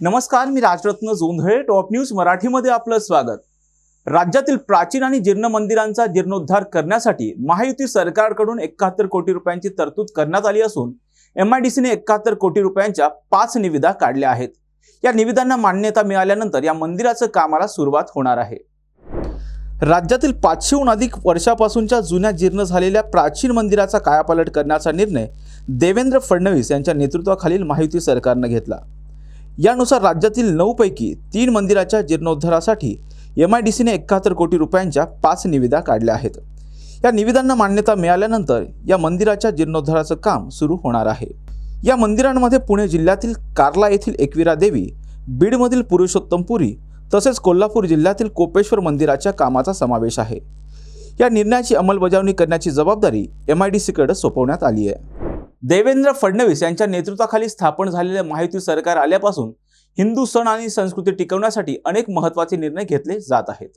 नमस्कार, मी Rajratna Jondhale. Top news मराठीमध्ये आपलं स्वागत. राज्यातील प्राचीन आणि जीर्ण मंदिरांचा जीर्णोद्धार करण्यासाठी महायुती सरकारकडून 71 कोटी रुपयांची तरतूद करण्यात आली असून MIDCने 71 कोटी रुपयांच्या 5 निविदा काढल्या आहेत. या निविदांना मान्यता मिळाल्यानंतर या मंदिराचं कामाला सुरुवात होणार आहे. राज्यातील 500हून अधिक वर्षापासूनच्या जुन्या जीर्ण झालेल्या प्राचीन मंदिराचा कायापालट करण्याचा निर्णय देवेंद्र फडणवीस यांच्या नेतृत्वाखालील महायुती सरकारने घेतला. यानुसार राज्यातील 9 पैकी 3 मंदिराच्या जीर्णोद्धारासाठी MIDCने 71 कोटी रुपयांच्या 5 निविदा काढल्या आहेत. या निविदांना मान्यता मिळाल्यानंतर या मंदिराच्या जीर्णोद्धाराचं काम सुरू होणार आहे. या मंदिरांमध्ये पुणे जिल्ह्यातील कार्ला येथील एकविरा देवी, बीडमधील पुरुषोत्तमपुरी तसेच कोल्हापूर जिल्ह्यातील कोपेश्वर मंदिराच्या कामाचा समावेश आहे. या निर्णयाची अंमलबजावणी करण्याची जबाबदारी MIDCकडे सोपवण्यात आली आहे. देवेंद्र फडणवीस यांच्या नेतृत्वाखाली स्थापन झालेले महायुती सरकार आल्यापासून हिंदू सण आणि संस्कृती टिकवण्यासाठी अनेक महत्त्वाचे निर्णय घेतले जात आहेत.